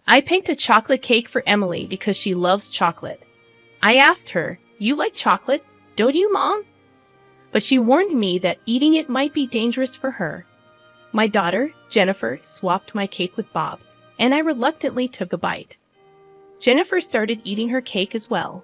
I picked a chocolate cake for Emily because she loves chocolate. I asked her, "You like chocolate, don't you, Mom?" But she warned me that eating it might be dangerous for her. My daughter, Jennifer, swapped my cake with Bob's, and I reluctantly took a bite. Jennifer started eating her cake as well.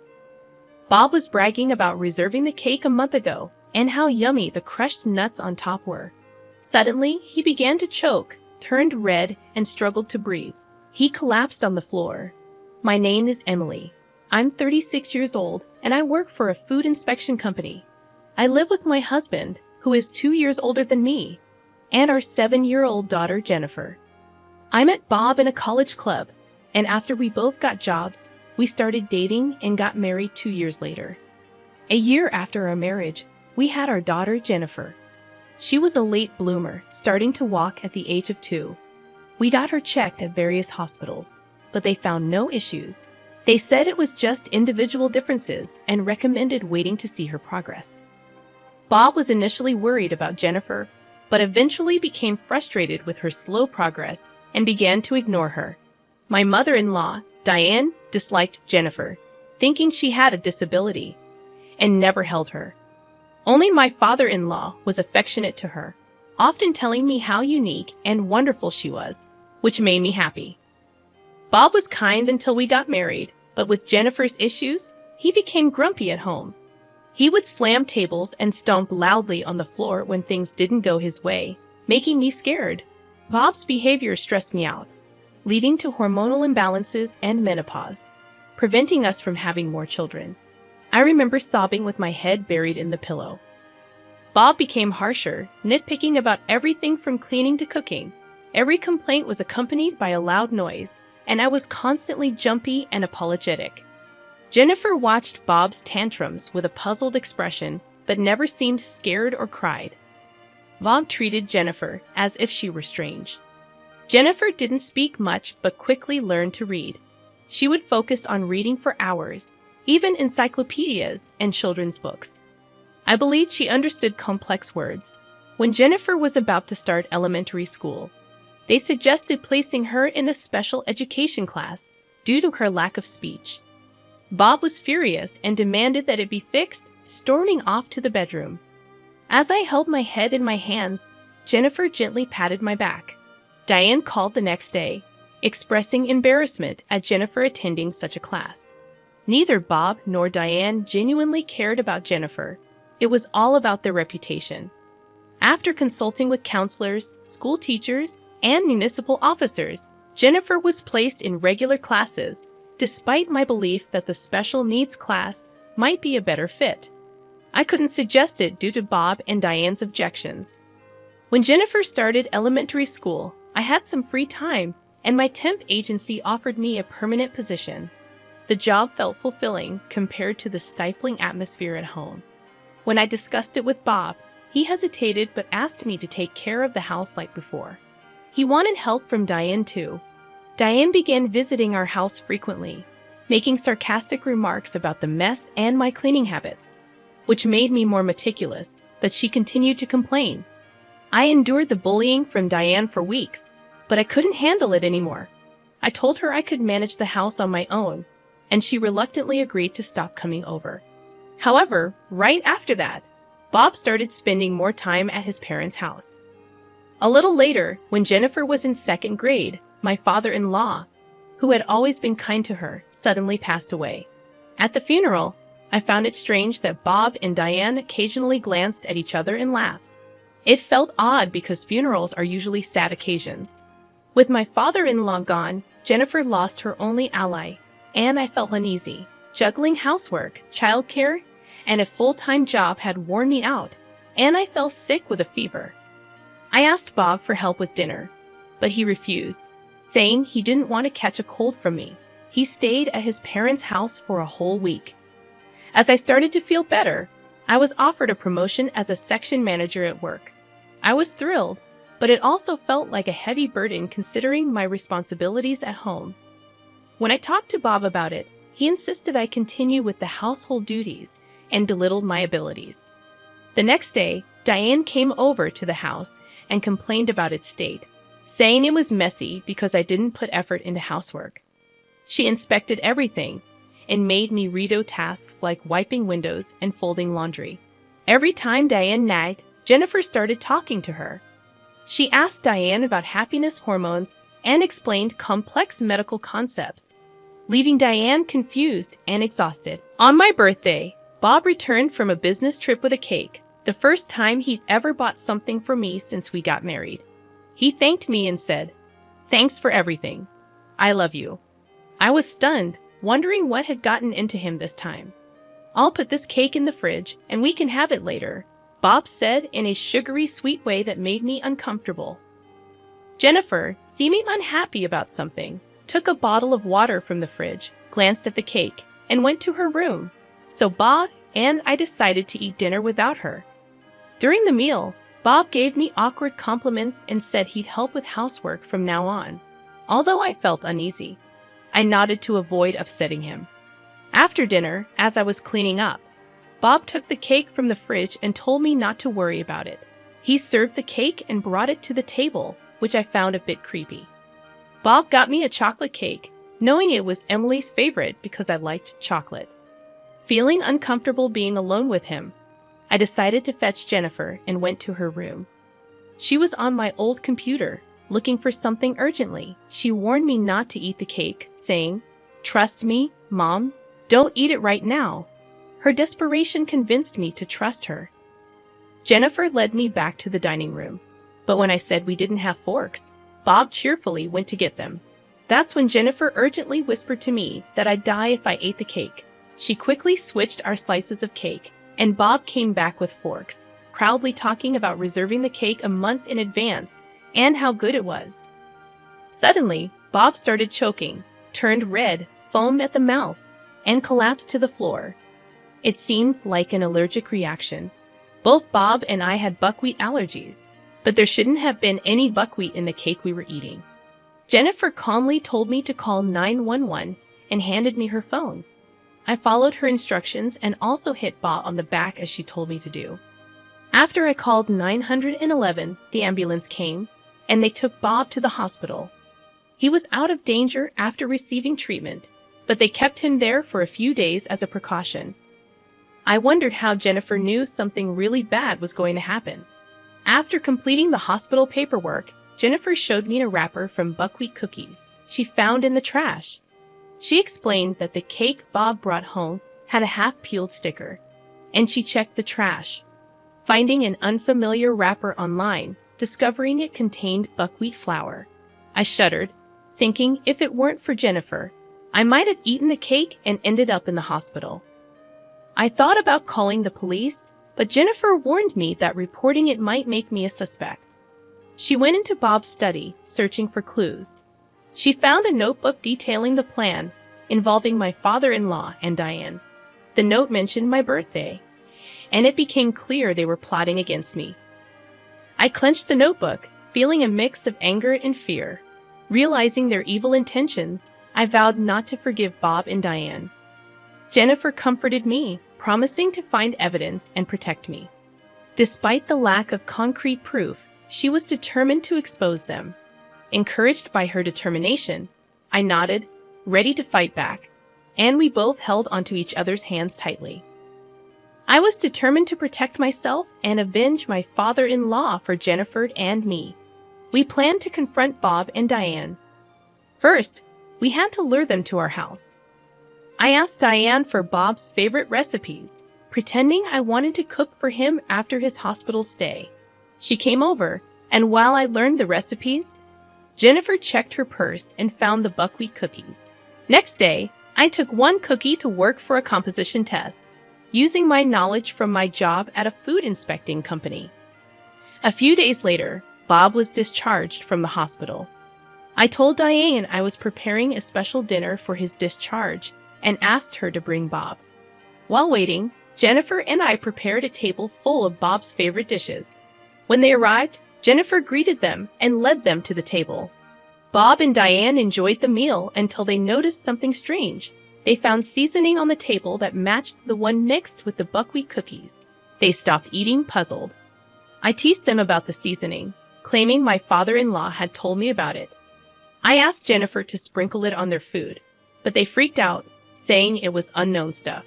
Bob was bragging about reserving the cake a month ago and how yummy the crushed nuts on top were. Suddenly, he began to choke, turned red, and struggled to breathe. He collapsed on the floor. My name is Emily. I'm 36 years old, and I work for a food inspection company. I live with my husband, who is 2 years older than me, and our 7-year-old daughter, Jennifer. I met Bob in a college club, and after we both got jobs, we started dating and got married 2 years later. A year after our marriage, we had our daughter, Jennifer. She was a late bloomer, starting to walk at the age of 2. We got her checked at various hospitals, but they found no issues. They said it was just individual differences and recommended waiting to see her progress. Bob was initially worried about Jennifer, but eventually became frustrated with her slow progress and began to ignore her. My mother-in-law, Diane, disliked Jennifer, thinking she had a disability, and never held her. Only my father-in-law was affectionate to her, often telling me how unique and wonderful she was, which made me happy. Bob was kind until we got married, but with Jennifer's issues, he became grumpy at home. He would slam tables and stomp loudly on the floor when things didn't go his way, making me scared. Bob's behavior stressed me out, leading to hormonal imbalances and menopause, preventing us from having more children. I remember sobbing with my head buried in the pillow. Bob became harsher, nitpicking about everything from cleaning to cooking. Every complaint was accompanied by a loud noise, and I was constantly jumpy and apologetic. Jennifer watched Bob's tantrums with a puzzled expression, but never seemed scared or cried. Bob treated Jennifer as if she were strange. Jennifer didn't speak much but quickly learned to read. She would focus on reading for hours, even encyclopedias and children's books. I believed she understood complex words. When Jennifer was about to start elementary school, they suggested placing her in a special education class due to her lack of speech. Bob was furious and demanded that it be fixed, storming off to the bedroom. As I held my head in my hands, Jennifer gently patted my back. Diane called the next day, expressing embarrassment at Jennifer attending such a class. Neither Bob nor Diane genuinely cared about Jennifer. It was all about their reputation. After consulting with counselors, school teachers, and municipal officers, Jennifer was placed in regular classes, despite my belief that the special needs class might be a better fit. I couldn't suggest it due to Bob and Diane's objections. When Jennifer started elementary school, I had some free time, and my temp agency offered me a permanent position. The job felt fulfilling compared to the stifling atmosphere at home. When I discussed it with Bob, he hesitated but asked me to take care of the house like before. He wanted help from Diane too. Diane began visiting our house frequently, making sarcastic remarks about the mess and my cleaning habits, which made me more meticulous, but she continued to complain. I endured the bullying from Diane for weeks, but I couldn't handle it anymore. I told her I could manage the house on my own, and she reluctantly agreed to stop coming over. However, right after that, Bob started spending more time at his parents' house. A little later, when Jennifer was in 2nd grade, my father-in-law, who had always been kind to her, suddenly passed away. At the funeral, I found it strange that Bob and Diane occasionally glanced at each other and laughed. It felt odd because funerals are usually sad occasions. With my father-in-law gone, Jennifer lost her only ally, and I felt uneasy. Juggling housework, childcare, and a full-time job had worn me out, and I fell sick with a fever. I asked Bob for help with dinner, but he refused, saying he didn't want to catch a cold from me. He stayed at his parents' house for a whole week. As I started to feel better, I was offered a promotion as a section manager at work. I was thrilled, but it also felt like a heavy burden considering my responsibilities at home. When I talked to Bob about it, he insisted I continue with the household duties and belittled my abilities. The next day, Diane came over to the house and complained about its state. saying it was messy because I didn't put effort into housework. She inspected everything and made me redo tasks like wiping windows and folding laundry. Every time Diane nagged, Jennifer started talking to her. She asked Diane about happiness hormones and explained complex medical concepts, leaving Diane confused and exhausted. On my birthday, Bob returned from a business trip with a cake, the first time he'd ever bought something for me since we got married. He thanked me and said, "Thanks for everything. I love you." I was stunned, wondering what had gotten into him this time. "I'll put this cake in the fridge and we can have it later," Bob said in a sugary sweet way that made me uncomfortable. Jennifer, seeming unhappy about something, took a bottle of water from the fridge, glanced at the cake, and went to her room. So Bob and I decided to eat dinner without her. During the meal, Bob gave me awkward compliments and said he'd help with housework from now on. Although I felt uneasy, I nodded to avoid upsetting him. After dinner, as I was cleaning up, Bob took the cake from the fridge and told me not to worry about it. He served the cake and brought it to the table, which I found a bit creepy. Bob got me a chocolate cake, knowing it was Emily's favorite because I liked chocolate. Feeling uncomfortable being alone with him, I decided to fetch Jennifer and went to her room. She was on my old computer, looking for something urgently. She warned me not to eat the cake, saying, "Trust me, Mom, don't eat it right now." Her desperation convinced me to trust her. Jennifer led me back to the dining room, but when I said we didn't have forks, Bob cheerfully went to get them. That's when Jennifer urgently whispered to me that I'd die if I ate the cake. She quickly switched our slices of cake, and Bob came back with forks, proudly talking about reserving the cake a month in advance and how good it was. Suddenly, Bob started choking, turned red, foamed at the mouth, and collapsed to the floor. It seemed like an allergic reaction. Both Bob and I had buckwheat allergies, but there shouldn't have been any buckwheat in the cake we were eating. Jennifer calmly told me to call 911 and handed me her phone. I followed her instructions and also hit Bob on the back as she told me to do. After I called 911, the ambulance came, and they took Bob to the hospital. He was out of danger after receiving treatment, but they kept him there for a few days as a precaution. I wondered how Jennifer knew something really bad was going to happen. After completing the hospital paperwork, Jennifer showed me a wrapper from buckwheat cookies she found in the trash. She explained that the cake Bob brought home had a half-peeled sticker, and she checked the trash, finding an unfamiliar wrapper online, discovering it contained buckwheat flour. I shuddered, thinking if it weren't for Jennifer, I might have eaten the cake and ended up in the hospital. I thought about calling the police, but Jennifer warned me that reporting it might make me a suspect. She went into Bob's study, searching for clues. She found a notebook detailing the plan, involving my father-in-law and Diane. The note mentioned my birthday, and it became clear they were plotting against me. I clenched the notebook, feeling a mix of anger and fear. Realizing their evil intentions, I vowed not to forgive Bob and Diane. Jennifer comforted me, promising to find evidence and protect me. Despite the lack of concrete proof, she was determined to expose them. Encouraged by her determination, I nodded, ready to fight back, and we both held onto each other's hands tightly. I was determined to protect myself and avenge my father-in-law for Jennifer and me. We planned to confront Bob and Diane. First, we had to lure them to our house. I asked Diane for Bob's favorite recipes, pretending I wanted to cook for him after his hospital stay. She came over, and while I learned the recipes, Jennifer checked her purse and found the buckwheat cookies. Next day, I took one cookie to work for a composition test, using my knowledge from my job at a food inspecting company. A few days later, Bob was discharged from the hospital. I told Diane I was preparing a special dinner for his discharge and asked her to bring Bob. While waiting, Jennifer and I prepared a table full of Bob's favorite dishes. When they arrived, Jennifer greeted them and led them to the table. Bob and Diane enjoyed the meal until they noticed something strange. They found seasoning on the table that matched the one mixed with the buckwheat cookies. They stopped eating, puzzled. I teased them about the seasoning, claiming my father-in-law had told me about it. I asked Jennifer to sprinkle it on their food, but they freaked out, saying it was unknown stuff.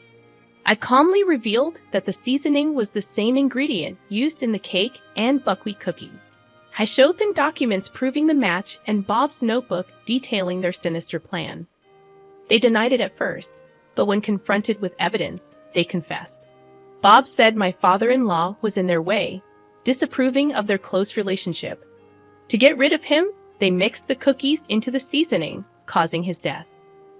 I calmly revealed that the seasoning was the same ingredient used in the cake and buckwheat cookies. I showed them documents proving the match and Bob's notebook detailing their sinister plan. They denied it at first, but when confronted with evidence, they confessed. Bob said my father-in-law was in their way, disapproving of their close relationship. To get rid of him, they mixed the cookies into the seasoning, causing his death.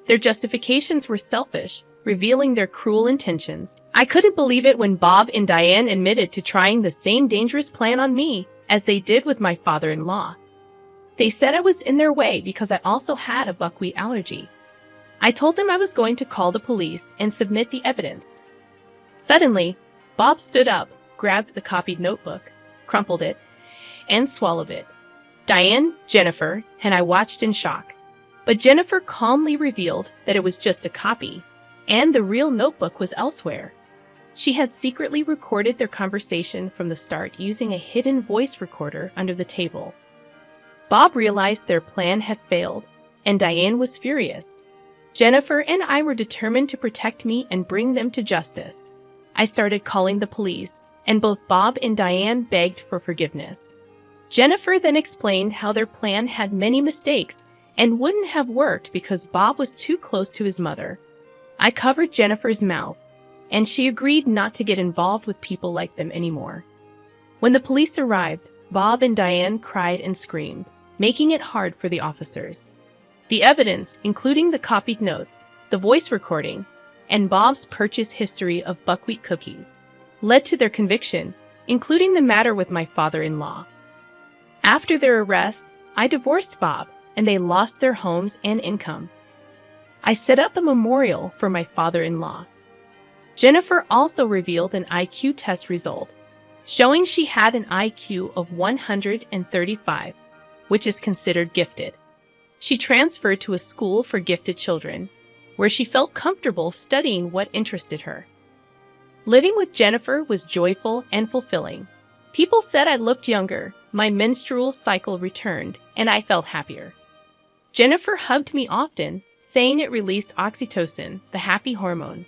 Their justifications were selfish, revealing their cruel intentions. I couldn't believe it when Bob and Diane admitted to trying the same dangerous plan on me as they did with my father-in-law. They said I was in their way because I also had a buckwheat allergy. I told them I was going to call the police and submit the evidence. Suddenly, Bob stood up, grabbed the copied notebook, crumpled it, and swallowed it. Diane, Jennifer, and I watched in shock. But Jennifer calmly revealed that it was just a copy, and the real notebook was elsewhere. She had secretly recorded their conversation from the start using a hidden voice recorder under the table. Bob realized their plan had failed, and Diane was furious. Jennifer and I were determined to protect me and bring them to justice. I started calling the police, and both Bob and Diane begged for forgiveness. Jennifer then explained how their plan had many mistakes and wouldn't have worked because Bob was too close to his mother. I covered Jennifer's mouth, and she agreed not to get involved with people like them anymore. When the police arrived, Bob and Diane cried and screamed, making it hard for the officers. The evidence, including the copied notes, the voice recording, and Bob's purchase history of buckwheat cookies, led to their conviction, including the matter with my father-in-law. After their arrest, I divorced Bob, and they lost their homes and income. I set up a memorial for my father-in-law. Jennifer also revealed an IQ test result, showing she had an IQ of 135, which is considered gifted. She transferred to a school for gifted children, where she felt comfortable studying what interested her. Living with Jennifer was joyful and fulfilling. People said I looked younger, my menstrual cycle returned, and I felt happier. Jennifer hugged me often, saying it released oxytocin, the happy hormone.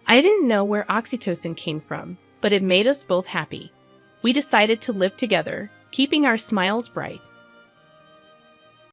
I didn't know where oxytocin came from, but it made us both happy. We decided to live together, keeping our smiles bright.